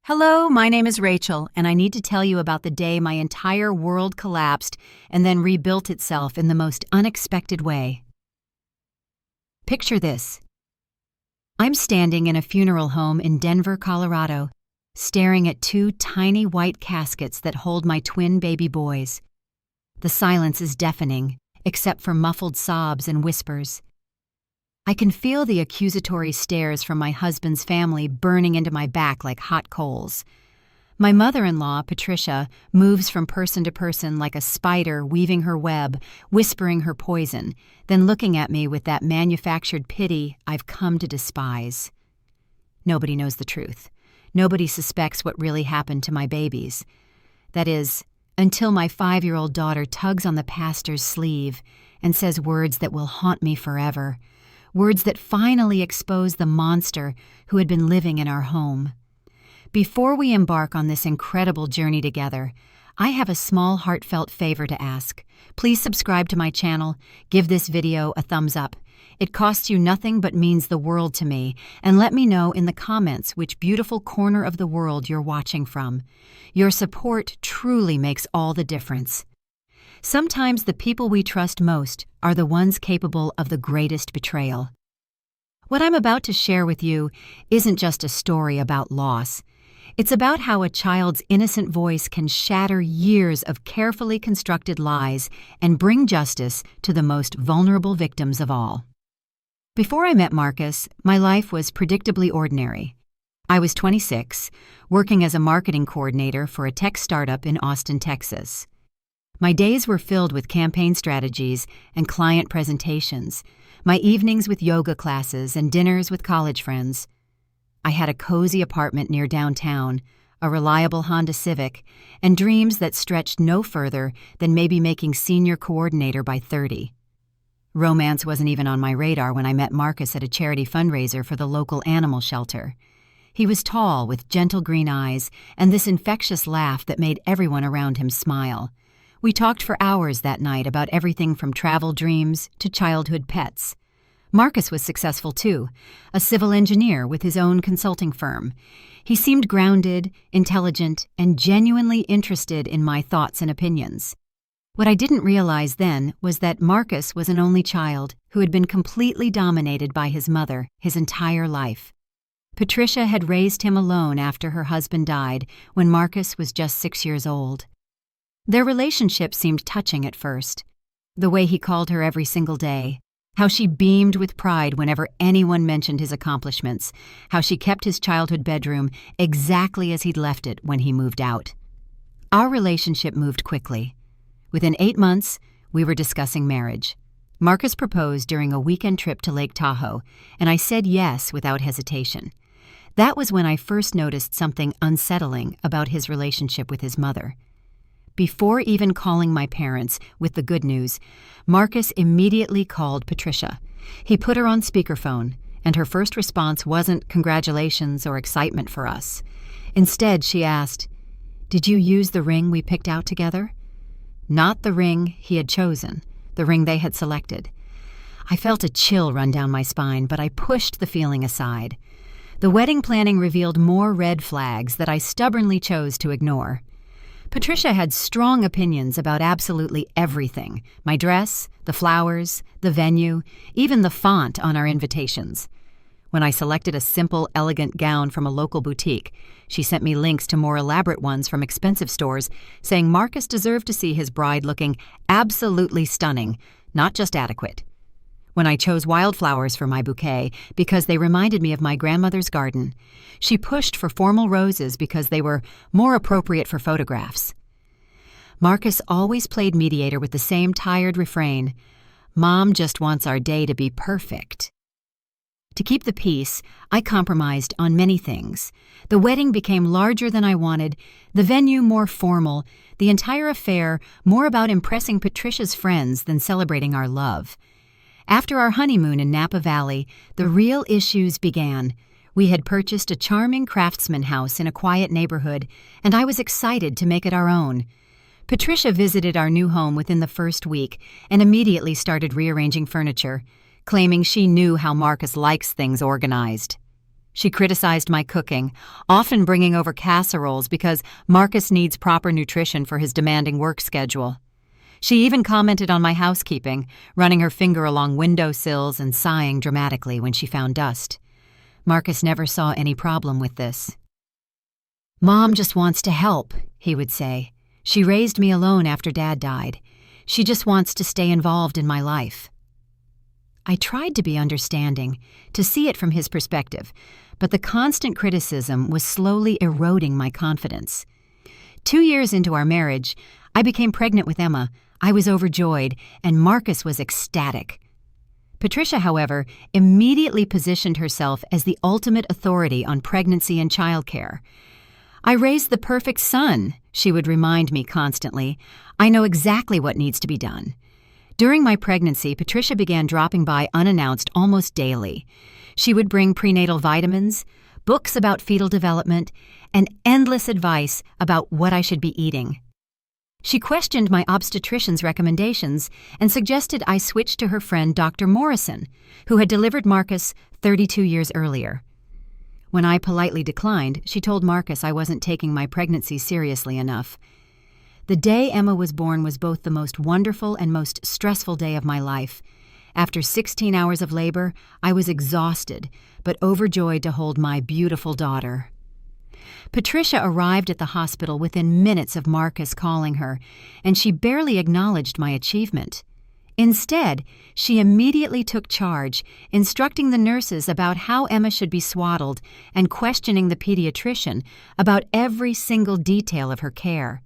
Hello, my name is Rachel, and I need to tell you about the day my entire world collapsed and then rebuilt itself in the most unexpected way. Picture this. I'm standing in a funeral home in Denver, Colorado, staring at two tiny white caskets that hold my twin baby boys. The silence is deafening, except for muffled sobs and whispers. I can feel the accusatory stares from my husband's family burning into my back like hot coals. My mother-in-law, Patricia, moves from person to person like a spider weaving her web, whispering her poison, then looking at me with that manufactured pity I've come to despise. Nobody knows the truth. Nobody suspects what really happened to my babies. That is, until my 5-year-old daughter tugs on the pastor's sleeve and says words that will haunt me forever. Words that finally expose the monster who had been living in our home. Before we embark on this incredible journey together, I have a small heartfelt favor to ask. Please subscribe to my channel, give this video a thumbs up. It costs you nothing but means the world to me, and let me know in the comments which beautiful corner of the world you're watching from. Your support truly makes all the difference. Sometimes the people we trust most are the ones capable of the greatest betrayal. What I'm about to share with you isn't just a story about loss. It's about how a child's innocent voice can shatter years of carefully constructed lies and bring justice to the most vulnerable victims of all. Before I met Marcus, my life was predictably ordinary. I was 26, working as a marketing coordinator for a tech startup in Austin, Texas. My days were filled with campaign strategies and client presentations, my evenings with yoga classes and dinners with college friends. I had a cozy apartment near downtown, a reliable Honda Civic, and dreams that stretched no further than maybe making senior coordinator by 30. Romance wasn't even on my radar when I met Marcus at a charity fundraiser for the local animal shelter. He was tall with gentle green eyes and this infectious laugh that made everyone around him smile. We talked for hours that night about everything from travel dreams to childhood pets. Marcus was successful too, a civil engineer with his own consulting firm. He seemed grounded, intelligent, and genuinely interested in my thoughts and opinions. What I didn't realize then was that Marcus was an only child who had been completely dominated by his mother his entire life. Patricia had raised him alone after her husband died when Marcus was just 6 years old. Their relationship seemed touching at first. The way he called her every single day, how she beamed with pride whenever anyone mentioned his accomplishments, how she kept his childhood bedroom exactly as he'd left it when he moved out. Our relationship moved quickly. Within 8 months, we were discussing marriage. Marcus proposed during a weekend trip to Lake Tahoe, and I said yes without hesitation. That was when I first noticed something unsettling about his relationship with his mother. Before even calling my parents with the good news, Marcus immediately called Patricia. He put her on speakerphone, and her first response wasn't congratulations or excitement for us. Instead, she asked, "Did you use the ring we picked out together?" Not the ring he had chosen, the ring they had selected. I felt a chill run down my spine, but I pushed the feeling aside. The wedding planning revealed more red flags that I stubbornly chose to ignore. Patricia had strong opinions about absolutely everything: my dress, the flowers, the venue, even the font on our invitations. When I selected a simple, elegant gown from a local boutique, she sent me links to more elaborate ones from expensive stores, saying Marcus deserved to see his bride looking absolutely stunning, not just adequate. When I chose wildflowers for my bouquet because they reminded me of my grandmother's garden, she pushed for formal roses because they were more appropriate for photographs. Marcus always played mediator with the same tired refrain, "Mom just wants our day to be perfect." To keep the peace, I compromised on many things. The wedding became larger than I wanted, the venue more formal, the entire affair more about impressing Patricia's friends than celebrating our love. After our honeymoon in Napa Valley, the real issues began. We had purchased a charming craftsman house in a quiet neighborhood, and I was excited to make it our own. Patricia visited our new home within the first week and immediately started rearranging furniture, claiming she knew how Marcus likes things organized. She criticized my cooking, often bringing over casseroles because Marcus needs proper nutrition for his demanding work schedule. She even commented on my housekeeping, running her finger along windowsills and sighing dramatically when she found dust. Marcus never saw any problem with this. "Mom just wants to help," he would say. "She raised me alone after Dad died. She just wants to stay involved in my life." I tried to be understanding, to see it from his perspective, but the constant criticism was slowly eroding my confidence. 2 years into our marriage, I became pregnant with Emma. I was overjoyed, and Marcus was ecstatic. Patricia, however, immediately positioned herself as the ultimate authority on pregnancy and childcare. "I raised the perfect son," she would remind me constantly. "I know exactly what needs to be done." During my pregnancy, Patricia began dropping by unannounced almost daily. She would bring prenatal vitamins, books about fetal development, and endless advice about what I should be eating. She questioned my obstetrician's recommendations and suggested I switch to her friend Dr. Morrison, who had delivered Marcus 32 years earlier. When I politely declined, she told Marcus I wasn't taking my pregnancy seriously enough. The day Emma was born was both the most wonderful and most stressful day of my life. After 16 hours of labor, I was exhausted, but overjoyed to hold my beautiful daughter. Patricia arrived at the hospital within minutes of Marcus calling her, and she barely acknowledged my achievement. Instead, she immediately took charge, instructing the nurses about how Emma should be swaddled and questioning the pediatrician about every single detail of her care.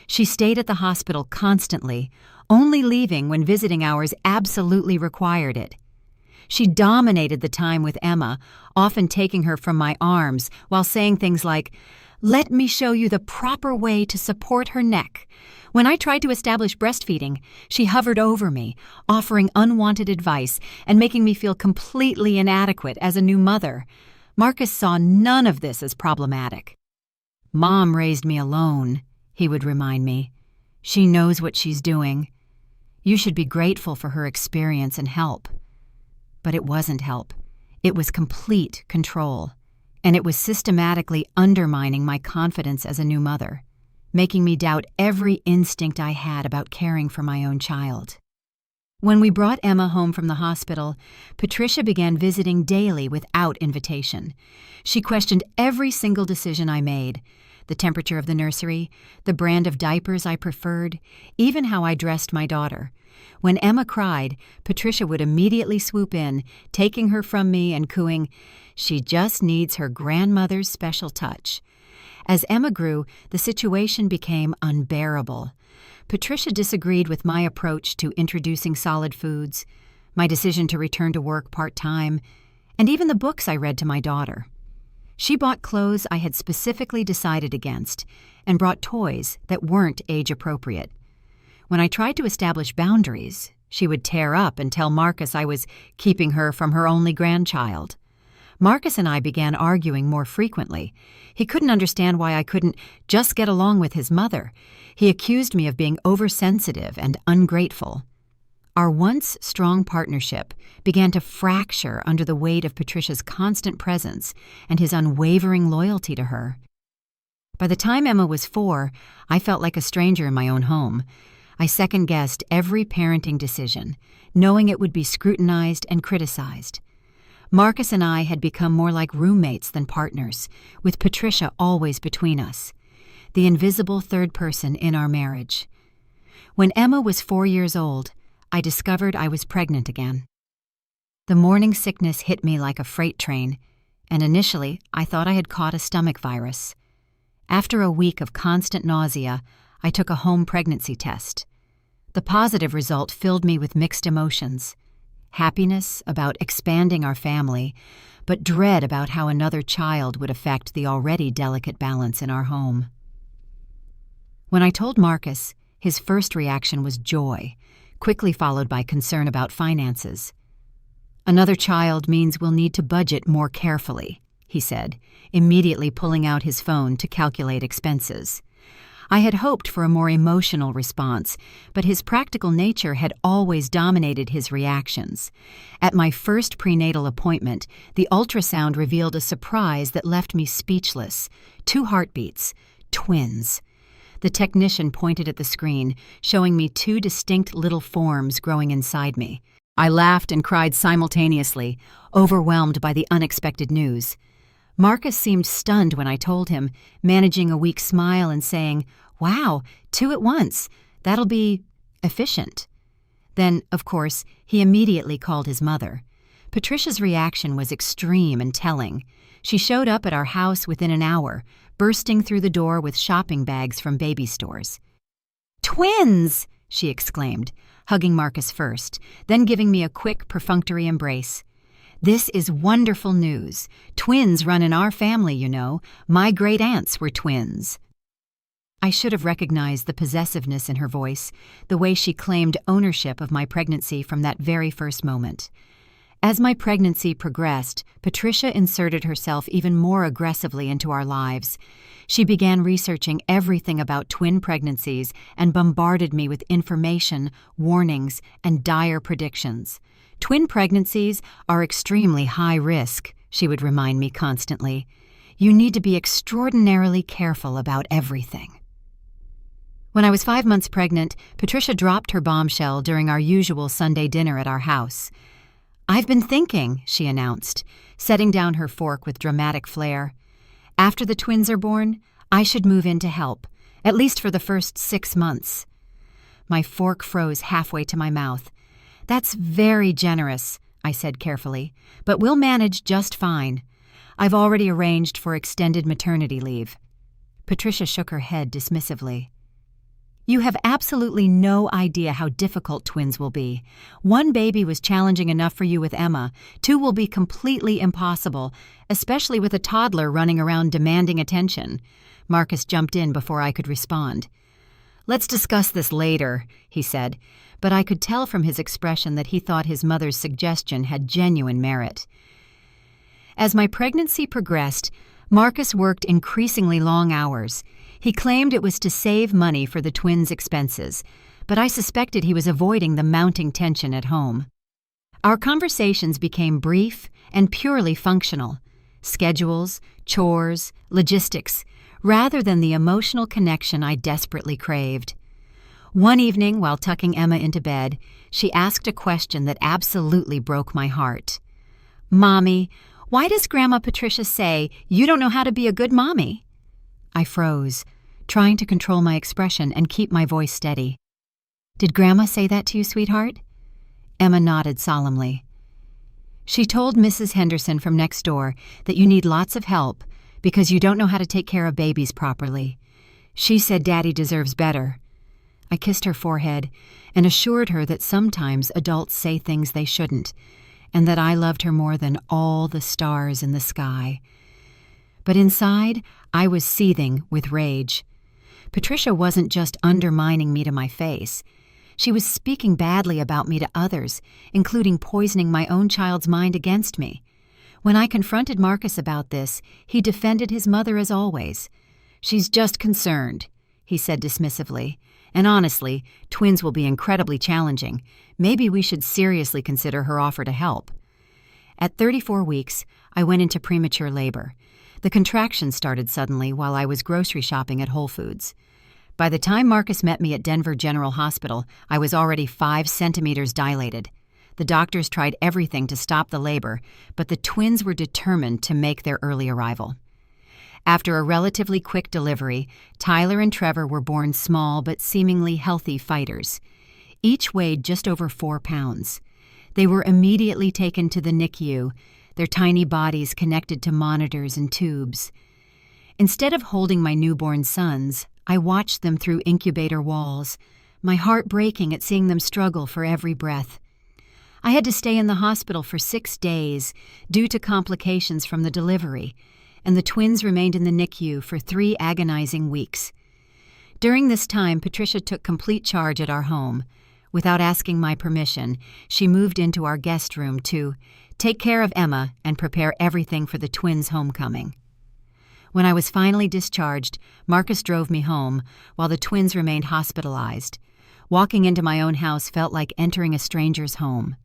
She stayed at the hospital constantly, only leaving when visiting hours absolutely required it. She dominated the time with Emma, often taking her from my arms while saying things like, "Let me show you the proper way to support her neck." When I tried to establish breastfeeding, she hovered over me, offering unwanted advice and making me feel completely inadequate as a new mother. Marcus saw none of this as problematic. "Mom raised me alone," he would remind me. "She knows what she's doing. You should be grateful for her experience and help." But it wasn't help. It was complete control, and it was systematically undermining my confidence as a new mother, making me doubt every instinct I had about caring for my own child. When we brought Emma home from the hospital, Patricia began visiting daily without invitation. She questioned every single decision I made: the temperature of the nursery, the brand of diapers I preferred, even how I dressed my daughter. When Emma cried, Patricia would immediately swoop in, taking her from me and cooing, "She just needs her grandmother's special touch." As Emma grew, the situation became unbearable. Patricia disagreed with my approach to introducing solid foods, my decision to return to work part-time, and even the books I read to my daughter. She bought clothes I had specifically decided against and brought toys that weren't age-appropriate. When I tried to establish boundaries, she would tear up and tell Marcus I was keeping her from her only grandchild. Marcus and I began arguing more frequently. He couldn't understand why I couldn't just get along with his mother. He accused me of being oversensitive and ungrateful. Our once strong partnership began to fracture under the weight of Patricia's constant presence and his unwavering loyalty to her. By the time Emma was 4, I felt like a stranger in my own home. I second-guessed every parenting decision, knowing it would be scrutinized and criticized. Marcus and I had become more like roommates than partners, with Patricia always between us, the invisible third person in our marriage. When Emma was 4 years old, I discovered I was pregnant again. The morning sickness hit me like a freight train, and initially I thought I had caught a stomach virus. After a week of constant nausea, I took a home pregnancy test. The positive result filled me with mixed emotions: happiness about expanding our family, but dread about how another child would affect the already delicate balance in our home. When I told Marcus, his first reaction was joy, quickly followed by concern about finances. "Another child means we'll need to budget more carefully," he said, immediately pulling out his phone to calculate expenses. I had hoped for a more emotional response, but his practical nature had always dominated his reactions. At my first prenatal appointment, the ultrasound revealed a surprise that left me speechless. 2 heartbeats. Twins. The technician pointed at the screen, showing me 2 distinct little forms growing inside me. I laughed and cried simultaneously, overwhelmed by the unexpected news. Marcus seemed stunned when I told him, managing a weak smile and saying, "Wow, 2 at once. That'll be efficient." Then, of course, he immediately called his mother. Patricia's reaction was extreme and telling. She showed up at our house within an hour, bursting through the door with shopping bags from baby stores. "Twins!" she exclaimed, hugging Marcus first, then giving me a quick, perfunctory embrace. "This is wonderful news. Twins run in our family, you know. My great-aunts were twins." I should have recognized the possessiveness in her voice, the way she claimed ownership of my pregnancy from that very first moment. As my pregnancy progressed, Patricia inserted herself even more aggressively into our lives. She began researching everything about twin pregnancies and bombarded me with information, warnings, and dire predictions. "Twin pregnancies are extremely high risk," she would remind me constantly. "You need to be extraordinarily careful about everything." When I was 5 months pregnant, Patricia dropped her bombshell during our usual Sunday dinner at our house. "I've been thinking," she announced, setting down her fork with dramatic flair. "After the twins are born, I should move in to help, at least for the first 6 months." My fork froze halfway to my mouth. "That's very generous," I said carefully, "but we'll manage just fine. I've already arranged for extended maternity leave." Patricia shook her head dismissively. "You have absolutely no idea how difficult twins will be. 1 baby was challenging enough for you with Emma. 2 will be completely impossible, especially with a toddler running around demanding attention." Marcus jumped in before I could respond. "Let's discuss this later," he said, but I could tell from his expression that he thought his mother's suggestion had genuine merit. As my pregnancy progressed, Marcus worked increasingly long hours. He claimed it was to save money for the twins' expenses, but I suspected he was avoiding the mounting tension at home. Our conversations became brief and purely functional. Schedules, chores, logistics, rather than the emotional connection I desperately craved. One evening, while tucking Emma into bed, she asked a question that absolutely broke my heart. "Mommy, why does Grandma Patricia say you don't know how to be a good mommy?" I froze, trying to control my expression and keep my voice steady. "Did Grandma say that to you, sweetheart?" Emma nodded solemnly. "She told Mrs. Henderson from next door that you need lots of help because you don't know how to take care of babies properly. She said Daddy deserves better." I kissed her forehead and assured her that sometimes adults say things they shouldn't, and that I loved her more than all the stars in the sky. But inside, I was seething with rage. Patricia wasn't just undermining me to my face. She was speaking badly about me to others, including poisoning my own child's mind against me. When I confronted Marcus about this, he defended his mother as always. "She's just concerned," he said dismissively. "And honestly, twins will be incredibly challenging. Maybe we should seriously consider her offer to help." At 34 weeks, I went into premature labor. The contractions started suddenly while I was grocery shopping at Whole Foods. By the time Marcus met me at Denver General Hospital, I was already 5 centimeters dilated. The doctors tried everything to stop the labor, but the twins were determined to make their early arrival. After a relatively quick delivery, Tyler and Trevor were born small but seemingly healthy fighters. Each weighed just over 4 pounds. They were immediately taken to the NICU, their tiny bodies connected to monitors and tubes. Instead of holding my newborn sons, I watched them through incubator walls, my heart breaking at seeing them struggle for every breath. I had to stay in the hospital for 6 days due to complications from the delivery, and the twins remained in the NICU for 3 agonizing weeks. During this time, Patricia took complete charge at our home. Without asking my permission, she moved into our guest room to take care of Emma and prepare everything for the twins' homecoming. When I was finally discharged, Marcus drove me home while the twins remained hospitalized. Walking into my own house felt like entering a stranger's home.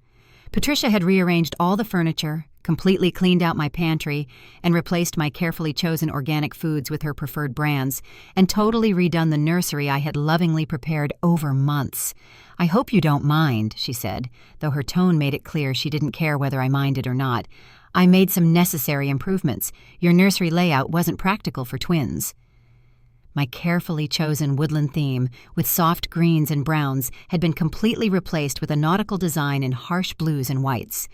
Patricia had rearranged all the furniture, completely cleaned out my pantry, and replaced my carefully chosen organic foods with her preferred brands, and totally redone the nursery I had lovingly prepared over months. "I hope you don't mind," she said, though her tone made it clear she didn't care whether I minded or not. "I made some necessary improvements. Your nursery layout wasn't practical for twins." My carefully chosen woodland theme, with soft greens and browns, had been completely replaced with a nautical design in harsh blues and whites.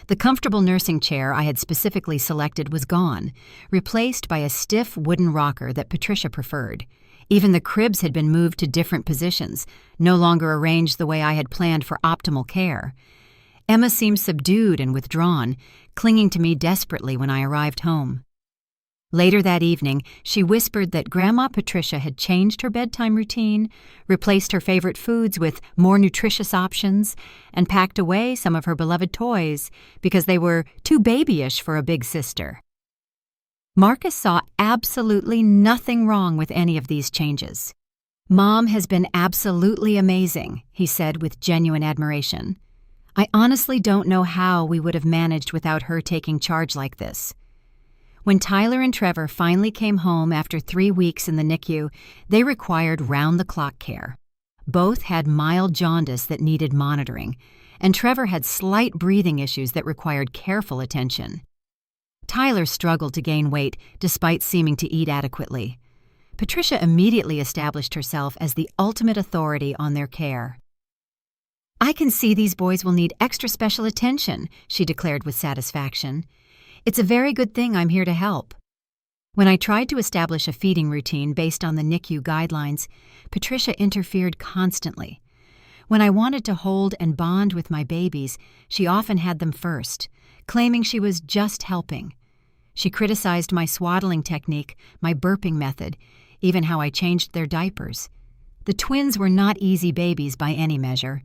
The comfortable nursing chair I had specifically selected was gone, replaced by a stiff wooden rocker that Patricia preferred. Even the cribs had been moved to different positions, no longer arranged the way I had planned for optimal care. Emma seemed subdued and withdrawn, clinging to me desperately when I arrived home. Later that evening, she whispered that Grandma Patricia had changed her bedtime routine, replaced her favorite foods with more nutritious options, and packed away some of her beloved toys because they were too babyish for a big sister. Marcus saw absolutely nothing wrong with any of these changes. "Mom has been absolutely amazing," he said with genuine admiration. "I honestly don't know how we would have managed without her taking charge like this." When Tyler and Trevor finally came home after 3 weeks in the NICU, they required round-the-clock care. Both had mild jaundice that needed monitoring, and Trevor had slight breathing issues that required careful attention. Tyler struggled to gain weight despite seeming to eat adequately. Patricia immediately established herself as the ultimate authority on their care. "I can see these boys will need extra special attention," she declared with satisfaction. "It's a very good thing I'm here to help." When I tried to establish a feeding routine based on the NICU guidelines, Patricia interfered constantly. When I wanted to hold and bond with my babies, she often had them first, claiming she was just helping. She criticized my swaddling technique, my burping method, even how I changed their diapers. The twins were not easy babies by any measure.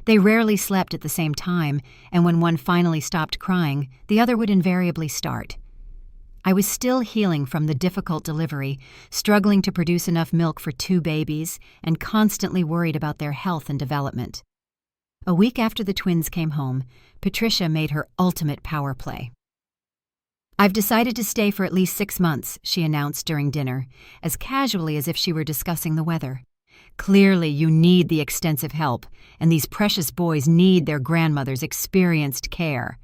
They rarely slept at the same time, and when one finally stopped crying, the other would invariably start. I was still healing from the difficult delivery, struggling to produce enough milk for 2 babies, and constantly worried about their health and development. A week after the twins came home, Patricia made her ultimate power play. "I've decided to stay for at least 6 months," she announced during dinner, as casually as if she were discussing the weather. "Clearly you need the extensive help, and these precious boys need their grandmother's experienced care."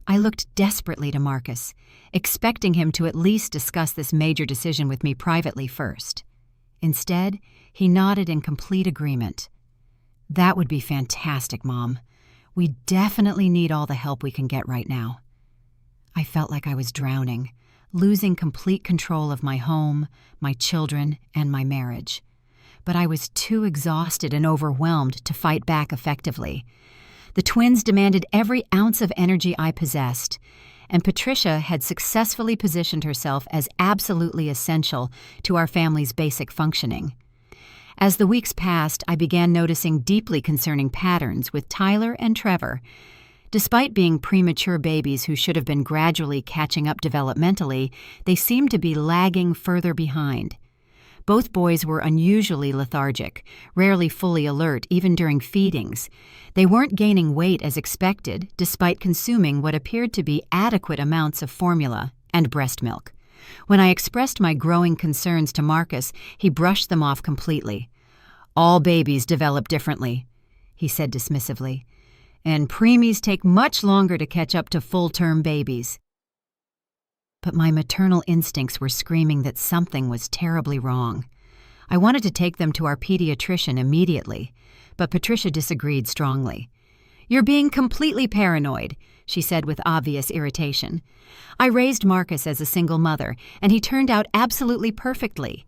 I looked desperately to Marcus, expecting him to at least discuss this major decision with me privately first. Instead, he nodded in complete agreement. "That would be fantastic, Mom. We definitely need all the help we can get right now." I felt like I was drowning, losing complete control of my home, my children, and my marriage. But I was too exhausted and overwhelmed to fight back effectively. The twins demanded every ounce of energy I possessed, and Patricia had successfully positioned herself as absolutely essential to our family's basic functioning. As the weeks passed, I began noticing deeply concerning patterns with Tyler and Trevor. Despite being premature babies who should have been gradually catching up developmentally, they seemed to be lagging further behind. Both boys were unusually lethargic, rarely fully alert even during feedings. They weren't gaining weight as expected, despite consuming what appeared to be adequate amounts of formula and breast milk. When I expressed my growing concerns to Marcus, he brushed them off completely. "All babies develop differently," he said dismissively, "and preemies take much longer to catch up to full-term babies." But my maternal instincts were screaming that something was terribly wrong. I wanted to take them to our pediatrician immediately, but Patricia disagreed strongly. "You're being completely paranoid," she said with obvious irritation. "I raised Marcus as a single mother, and he turned out absolutely perfectly.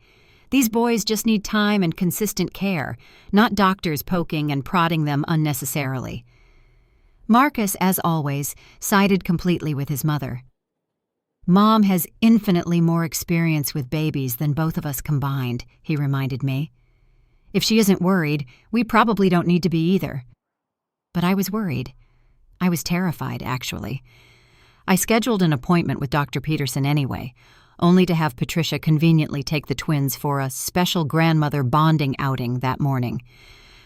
These boys just need time and consistent care, not doctors poking and prodding them unnecessarily." Marcus, as always, sided completely with his mother. "Mom has infinitely more experience with babies than both of us combined," he reminded me. "If she isn't worried, we probably don't need to be either." But I was worried. I was terrified, actually. I scheduled an appointment with Dr. Peterson anyway, only to have Patricia conveniently take the twins for a special grandmother bonding outing that morning.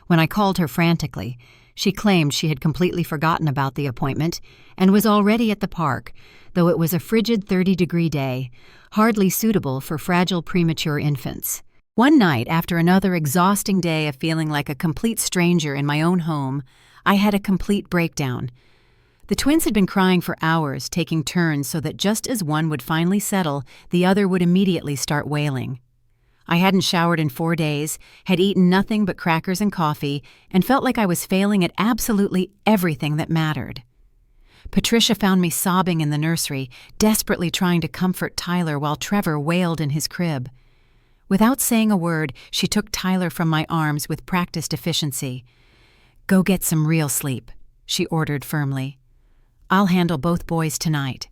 When I called her frantically, she claimed she had completely forgotten about the appointment and was already at the park, though it was a frigid 30-degree day, hardly suitable for fragile premature infants. One night, after another exhausting day of feeling like a complete stranger in my own home, I had a complete breakdown. The twins had been crying for hours, taking turns so that just as one would finally settle, the other would immediately start wailing. I hadn't showered in 4 days, had eaten nothing but crackers and coffee, and felt like I was failing at absolutely everything that mattered. Patricia found me sobbing in the nursery, desperately trying to comfort Tyler while Trevor wailed in his crib. Without saying a word, she took Tyler from my arms with practiced efficiency. "Go get some real sleep," she ordered firmly. "I'll handle both boys tonight."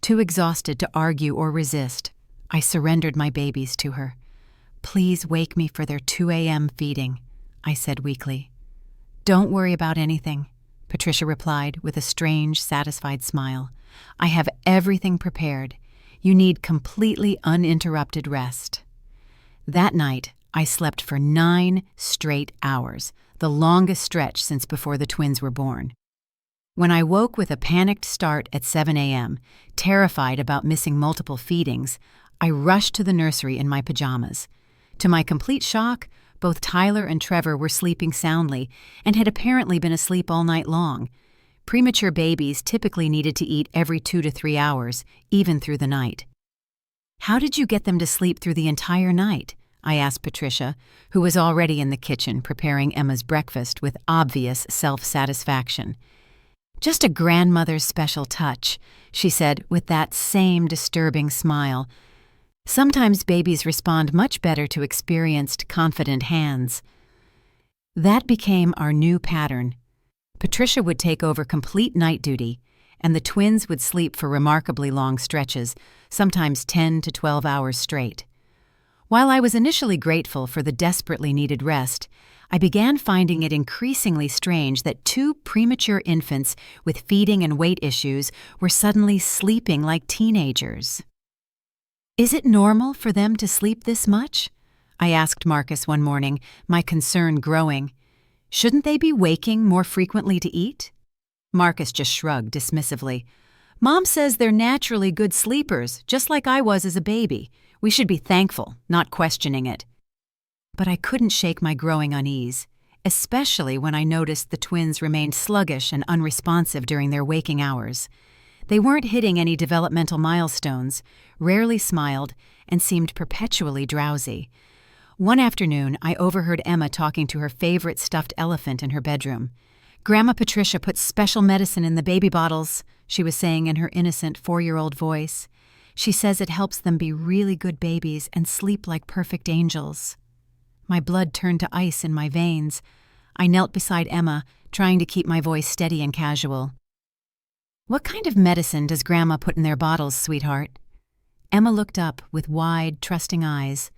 Too exhausted to argue or resist, I surrendered my babies to her. "Please wake me for their 2 a.m. feeding," I said weakly. "Don't worry about anything," Patricia replied with a strange, satisfied smile. "I have everything prepared. You need completely uninterrupted rest." That night, I slept for 9 straight hours, the longest stretch since before the twins were born. When I woke with a panicked start at 7 a.m., terrified about missing multiple feedings, I rushed to the nursery in my pajamas. To my complete shock, both Tyler and Trevor were sleeping soundly and had apparently been asleep all night long. Premature babies typically needed to eat every 2 to 3 hours, even through the night. "How did you get them to sleep through the entire night?" I asked Patricia, who was already in the kitchen preparing Emma's breakfast with obvious self-satisfaction. "Just a grandmother's special touch," she said with that same disturbing smile. "Sometimes babies respond much better to experienced, confident hands." That became our new pattern. Patricia would take over complete night duty, and the twins would sleep for remarkably long stretches, sometimes 10 to 12 hours straight. While I was initially grateful for the desperately needed rest, I began finding it increasingly strange that 2 premature infants with feeding and weight issues were suddenly sleeping like teenagers. "Is it normal for them to sleep this much?" I asked Marcus one morning, my concern growing. "Shouldn't they be waking more frequently to eat?" Marcus just shrugged dismissively. "Mom says they're naturally good sleepers, just like I was as a baby. We should be thankful, not questioning it." But I couldn't shake my growing unease, especially when I noticed the twins remained sluggish and unresponsive during their waking hours. They weren't hitting any developmental milestones, rarely smiled, and seemed perpetually drowsy. One afternoon, I overheard Emma talking to her favorite stuffed elephant in her bedroom. "Grandma Patricia puts special medicine in the baby bottles," she was saying in her innocent 4-year-old voice. "She says it helps them be really good babies and sleep like perfect angels." My blood turned to ice in my veins. I knelt beside Emma, trying to keep my voice steady and casual. "What kind of medicine does Grandma put in their bottles, sweetheart?" Emma looked up with wide, trusting eyes.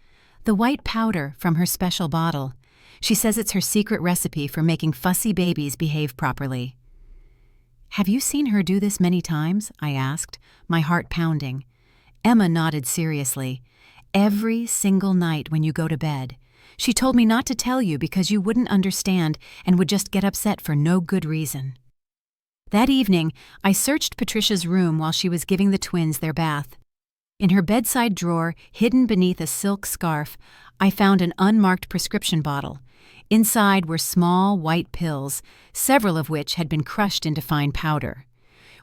"The white powder from her special bottle. She says it's her secret recipe for making fussy babies behave properly." "Have you seen her do this many times?" I asked, my heart pounding. Emma nodded seriously. "Every single night when you go to bed. She told me not to tell you because you wouldn't understand and would just get upset for no good reason." That evening, I searched Patricia's room while she was giving the twins their bath. In her bedside drawer, hidden beneath a silk scarf, I found an unmarked prescription bottle. Inside were small, white pills, several of which had been crushed into fine powder.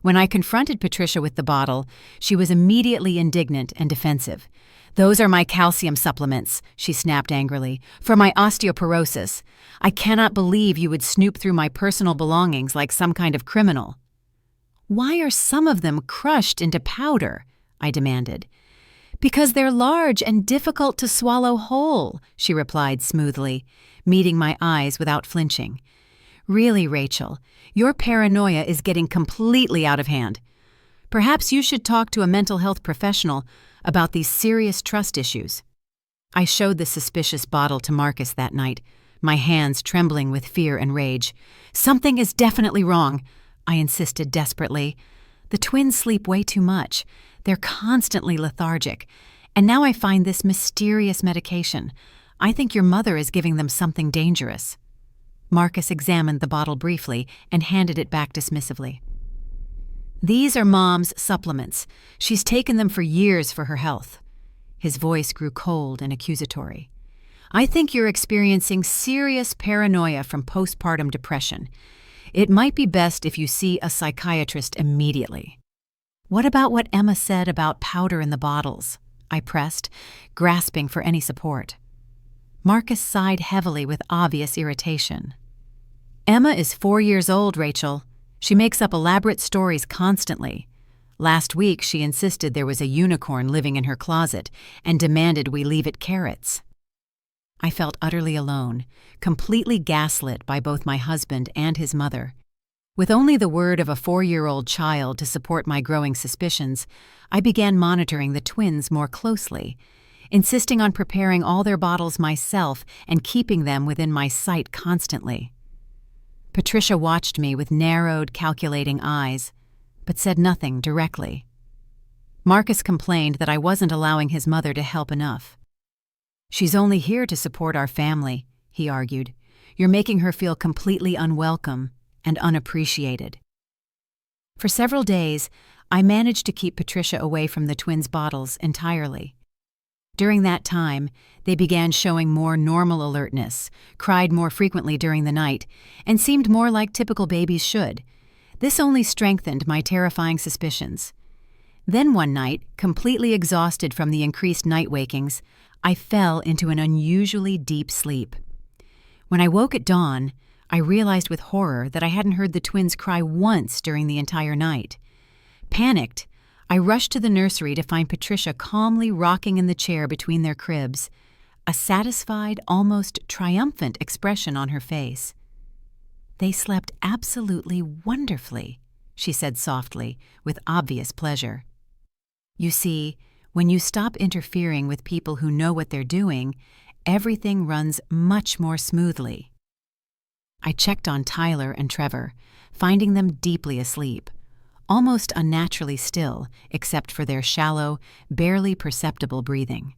When I confronted Patricia with the bottle, she was immediately indignant and defensive. "Those are my calcium supplements," she snapped angrily, "for my osteoporosis. I cannot believe you would snoop through my personal belongings like some kind of criminal." "Why are some of them crushed into powder?" I demanded. "Because they're large and difficult to swallow whole," she replied smoothly, meeting my eyes without flinching. "Really, Rachel, your paranoia is getting completely out of hand. Perhaps you should talk to a mental health professional about these serious trust issues." I showed the suspicious bottle to Marcus that night, my hands trembling with fear and rage. "Something is definitely wrong," I insisted desperately. "The twins sleep way too much. They're constantly lethargic, and now I find this mysterious medication. I think your mother is giving them something dangerous." Marcus examined the bottle briefly and handed it back dismissively. "These are Mom's supplements. She's taken them for years for her health." His voice grew cold and accusatory. "I think you're experiencing serious paranoia from postpartum depression. It might be best if you see a psychiatrist immediately." "What about what Emma said about powder in the bottles?" I pressed, grasping for any support. Marcus sighed heavily with obvious irritation. "Emma is 4 years old, Rachel. She makes up elaborate stories constantly. Last week she insisted there was a unicorn living in her closet and demanded we leave it carrots." I felt utterly alone, completely gaslit by both my husband and his mother. With only the word of a 4-year-old child to support my growing suspicions, I began monitoring the twins more closely, insisting on preparing all their bottles myself and keeping them within my sight constantly. Patricia watched me with narrowed, calculating eyes, but said nothing directly. Marcus complained that I wasn't allowing his mother to help enough. "She's only here to support our family," he argued. "You're making her feel completely unwelcome and unappreciated." For several days, I managed to keep Patricia away from the twins' bottles entirely. During that time, they began showing more normal alertness, cried more frequently during the night, and seemed more like typical babies should. This only strengthened my terrifying suspicions. Then one night, completely exhausted from the increased night wakings, I fell into an unusually deep sleep. When I woke at dawn, I realized with horror that I hadn't heard the twins cry once during the entire night. Panicked, I rushed to the nursery to find Patricia calmly rocking in the chair between their cribs, a satisfied, almost triumphant expression on her face. "They slept absolutely wonderfully," she said softly, with obvious pleasure. "You see, when you stop interfering with people who know what they're doing, everything runs much more smoothly." I checked on Tyler and Trevor, finding them deeply asleep, almost unnaturally still, except for their shallow, barely perceptible breathing.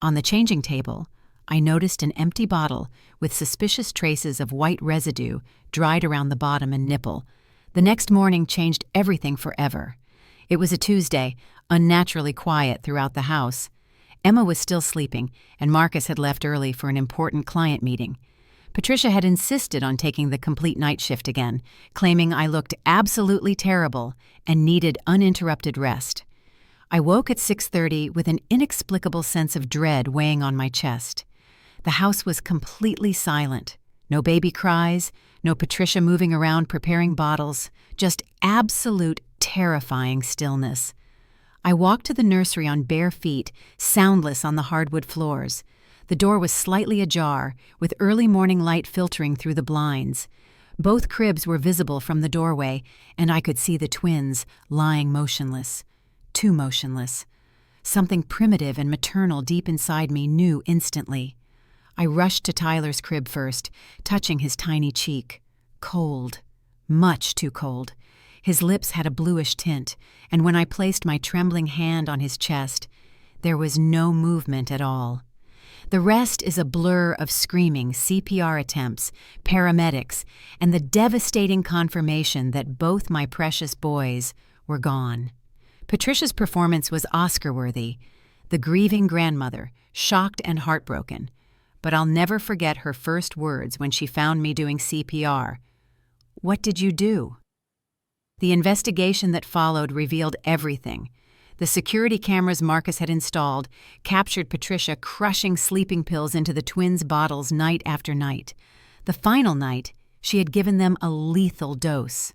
On the changing table, I noticed an empty bottle with suspicious traces of white residue dried around the bottom and nipple. The next morning changed everything forever. It was a Tuesday, unnaturally quiet throughout the house. Emma was still sleeping, and Marcus had left early for an important client meeting. Patricia had insisted on taking the complete night shift again, claiming I looked absolutely terrible and needed uninterrupted rest. I woke at 6:30 with an inexplicable sense of dread weighing on my chest. The house was completely silent. No baby cries, no Patricia moving around preparing bottles, just absolute terrifying stillness. I walked to the nursery on bare feet, soundless on the hardwood floors. The door was slightly ajar, with early morning light filtering through the blinds. Both cribs were visible from the doorway, and I could see the twins lying motionless. Too motionless. Something primitive and maternal deep inside me knew instantly. I rushed to Tyler's crib first, touching his tiny cheek. Cold. Much too cold. His lips had a bluish tint, and when I placed my trembling hand on his chest, there was no movement at all. The rest is a blur of screaming CPR attempts, paramedics, and the devastating confirmation that both my precious boys were gone. Patricia's performance was Oscar-worthy, the grieving grandmother, shocked and heartbroken. But I'll never forget her first words when she found me doing CPR. "What did you do?" The investigation that followed revealed everything. The security cameras Marcus had installed captured Patricia crushing sleeping pills into the twins' bottles night after night. The final night, she had given them a lethal dose.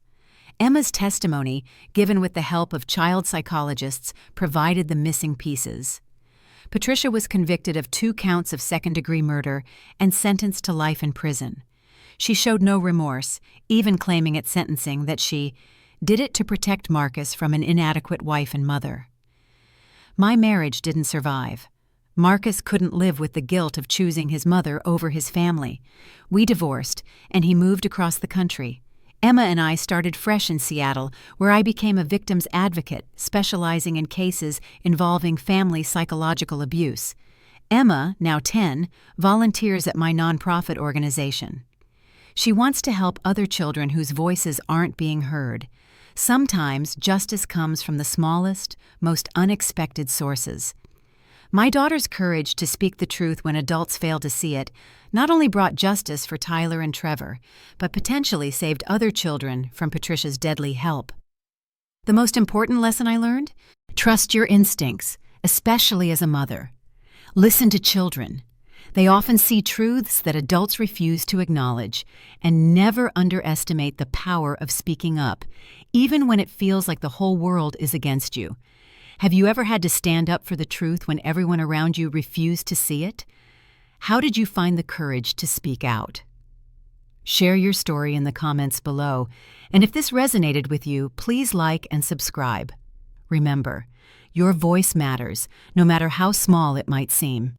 Emma's testimony, given with the help of child psychologists, provided the missing pieces. Patricia was convicted of 2 counts of second-degree murder and sentenced to life in prison. She showed no remorse, even claiming at sentencing that she did it to protect Marcus from an inadequate wife and mother. My marriage didn't survive. Marcus couldn't live with the guilt of choosing his mother over his family. We divorced, and he moved across the country. Emma and I started fresh in Seattle, where I became a victim's advocate, specializing in cases involving family psychological abuse. Emma, now 10, volunteers at my nonprofit organization. She wants to help other children whose voices aren't being heard. Sometimes justice comes from the smallest, most unexpected sources. My daughter's courage to speak the truth when adults fail to see it not only brought justice for Tyler and Trevor, but potentially saved other children from Patricia's deadly help. The most important lesson I learned? Trust your instincts, especially as a mother. Listen to children. They often see truths that adults refuse to acknowledge, and never underestimate the power of speaking up, even when it feels like the whole world is against you. Have you ever had to stand up for the truth when everyone around you refused to see it? How did you find the courage to speak out? Share your story in the comments below, and if this resonated with you, please like and subscribe. Remember, your voice matters, no matter how small it might seem.